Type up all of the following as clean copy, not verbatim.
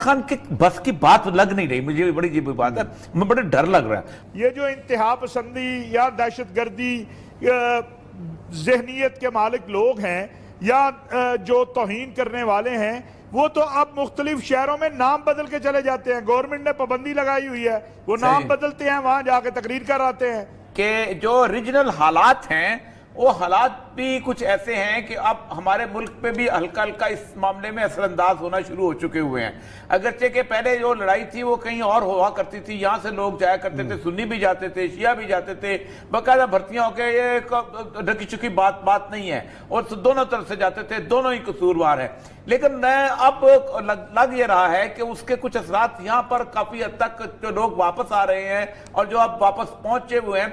خان کے بس کی بات لگ نہیں رہی مجھے، بڑی عجیب بات ہے، میں بڑے ڈر لگ رہا ہے۔ یہ جو انتہا پسندی یا دہشت گردی ذہنیت کے مالک لوگ ہیں یا جو توہین کرنے والے ہیں، وہ تو اب مختلف شہروں میں نام بدل کے چلے جاتے ہیں۔ گورنمنٹ نے پابندی لگائی ہوئی ہے، وہ نام بدلتے ہیں، وہاں جا کے تقریر کر آتے ہیں کہ جو ریجنل حالات ہیں وہ حالات بھی کچھ ایسے ہیں کہ اب ہمارے ملک پہ بھی ہلکا ہلکا اس معاملے میں اثر انداز ہونا شروع ہو چکے ہوئے ہیں۔ اگرچہ کہ پہلے جو لڑائی تھی وہ کہیں اور ہوا کرتی تھی، یہاں سے لوگ جایا کرتے تھے، سنی بھی جاتے تھے، شیعہ بھی جاتے تھے، باقاعدہ بھرتیاں ہو کے، یہ ڈھکی چکی بات نہیں ہے، اور دونوں طرف سے جاتے تھے، دونوں ہی قصوروار ہیں۔ لیکن اب لگ یہ رہا ہے کہ اس کے کچھ اثرات یہاں پر کافی حد تک جو لوگ واپس آ رہے ہیں اور جو اب واپس پہنچے ہوئے ہیں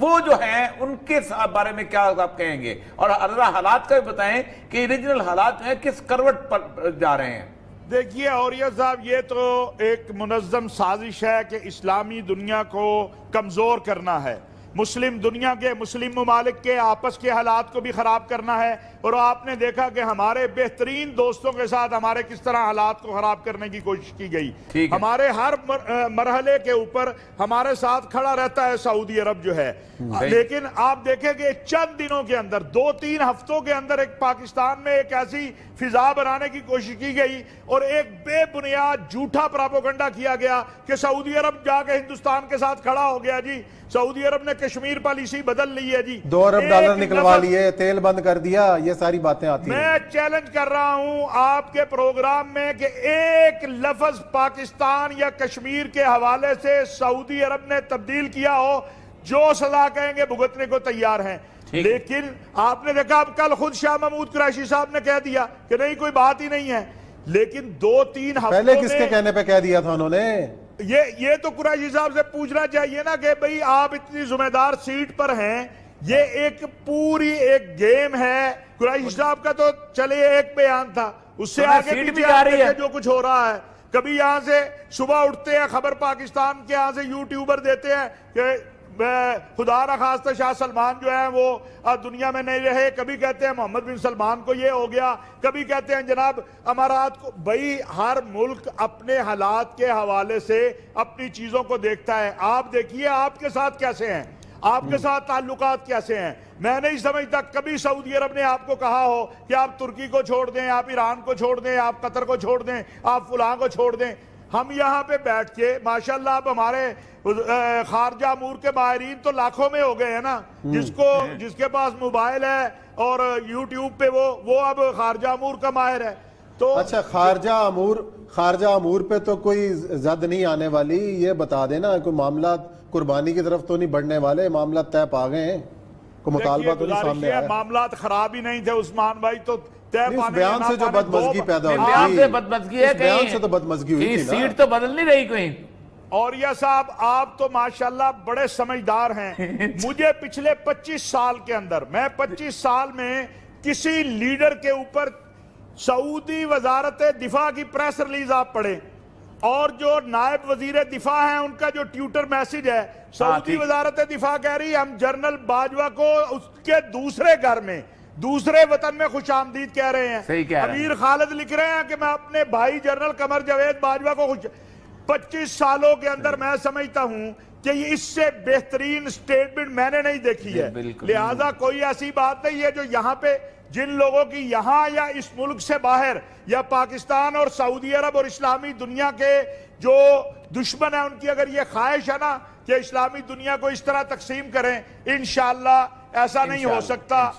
وہ جو ہیں ان کے بارے میں کیا آپ کہیں گے، اور حالات کا بھی بتائیں کہ ریجنل حالات ہیں کس کروٹ پر جا رہے ہیں۔ دیکھیے اوریہ صاحب، یہ تو ایک منظم سازش ہے کہ اسلامی دنیا کو کمزور کرنا ہے، مسلم دنیا کے، مسلم ممالک کے آپس کے حالات کو بھی خراب کرنا ہے۔ اور آپ نے دیکھا کہ ہمارے بہترین دوستوں کے ساتھ ہمارے کس طرح حالات کو خراب کرنے کی کوشش کی گئی۔ ہمارے ہر مرحلے کے اوپر ہمارے ساتھ کھڑا رہتا ہے سعودی عرب جو ہے، لیکن آپ دیکھیں کہ چند دنوں کے اندر، 2-3 ہفتوں کے اندر ایک پاکستان میں ایک ایسی فضا بنانے کی کوشش کی گئی اور ایک بے بنیاد جھوٹا پراپوگنڈا کیا گیا کہ سعودی عرب جا کے ہندوستان کے ساتھ کھڑا ہو گیا جی، سعودی عرب نے کشمیر پالیسی بدل لی ہے جی، 2 ارب ڈالر نکلوا لیے، تیل بند کر دیا، یہ ساری باتیں آتی ہیں۔ میں چیلنج کر رہا ہوں آپ کے پروگرام میں کہ ایک لفظ پاکستان یا کشمیر کے حوالے سے سعودی عرب نے تبدیل کیا ہو، جو سزا کہیں گے بھگتنے کو تیار ہیں۔ لیکن آپ نے دیکھا اب کل خود شاہ محمود قریشی صاحب نے کہہ دیا کہ نہیں کوئی بات ہی نہیں ہے، لیکن 2-3 ہفتوں پہلے کس کے کہنے پہ کہہ دیا تھا انہوں نے؟ یہ تو قریشی صاحب سے پوچھنا چاہیے نا کہ بھئی آپ اتنی ذمہ دار سیٹ پر ہیں، یہ ایک پوری ایک گیم ہے۔ قریشی صاحب کا تو چلے ایک بیان تھا، اس سے آگے بھی جا رہی ہے جو کچھ ہو رہا ہے۔ کبھی یہاں سے صبح اٹھتے ہیں، خبر پاکستان کے یہاں سے یوٹیوبر دیتے ہیں کہ خدا نخواستہ شاہ سلمان جو ہیں وہ دنیا میں نہیں رہے، کبھی کہتے ہیں محمد بن سلمان کو یہ ہو گیا، کبھی کہتے ہیں جناب امارات کو۔ بھئی ہر ملک اپنے حالات کے حوالے سے اپنی چیزوں کو دیکھتا ہے۔ آپ دیکھیے آپ کے ساتھ کیسے ہیں، آپ کے ساتھ تعلقات کیسے ہیں۔ میں نہیں سمجھتا کبھی سعودی عرب نے آپ کو کہا ہو کہ آپ ترکی کو چھوڑ دیں، آپ ایران کو چھوڑ دیں، آپ قطر کو چھوڑ دیں، آپ فلاں کو چھوڑ دیں۔ ہم یہاں پہ بیٹھ کے ماشاءاللہ اب ہمارے خارجہ امور کے ماہرین تو لاکھوں میں ہو گئے ہیں نا، جس کے پاس موبائل ہے اور یوٹیوب پہ وہ اب خارجہ امور کا ماہر ہے۔ تو اچھا خارجہ امور پہ تو کوئی زد نہیں آنے والی، یہ بتا دینا کوئی معاملات قربانی کی طرف تو نہیں بڑھنے والے، معاملات طے پا گئے ہیں، کوئی مطالبہ تو نہیں سامنے آیا؟ معاملات خراب ہی نہیں تھے عثمان بھائی، تو اس بیان سے جو بدمزگی پیدا ہوئی بیان سے بدمزگی ہے، اس بیان سے تو بدمزگی ہوئی تھی نا، سیٹ تو بدل نہیں رہی کوئی۔ اوریہ صاحب آپ تو ماشاءاللہ بڑے سمجھدار ہیں۔ مجھے پچھلے 25 سال کے اندر، میں 25 سال میں کسی لیڈر کے اوپر سعودی وزارت دفاع کی پریس ریلیز آپ پڑھیں، اور جو نائب وزیر دفاع ہیں ان کا جو ٹویٹر میسج ہے، سعودی وزارت دفاع کہہ رہی ہم جنرل باجوہ کو اس کے دوسرے گھر میں، دوسرے وطن میں خوش آمدید کہہ رہے ہیں۔ امیر خالد لکھ رہے ہیں کہ میں اپنے بھائی جنرل قمر جاوید باجوہ کو 25 سالوں کے اندر میں سمجھتا ہوں کہ اس سے بہترین سٹیٹمنٹ میں نے نہیں دیکھی ہے۔ لہٰذا کوئی ایسی بات نہیں ہے جو یہاں پہ جن لوگوں کی یہاں یا اس ملک سے باہر یا پاکستان اور سعودی عرب اور اسلامی دنیا کے جو دشمن ہیں ان کی اگر یہ خواہش ہے نا کہ اسلامی دنیا کو اس طرح تقسیم کریں، انشاءاللہ ایسا نہیں ہو سکتا۔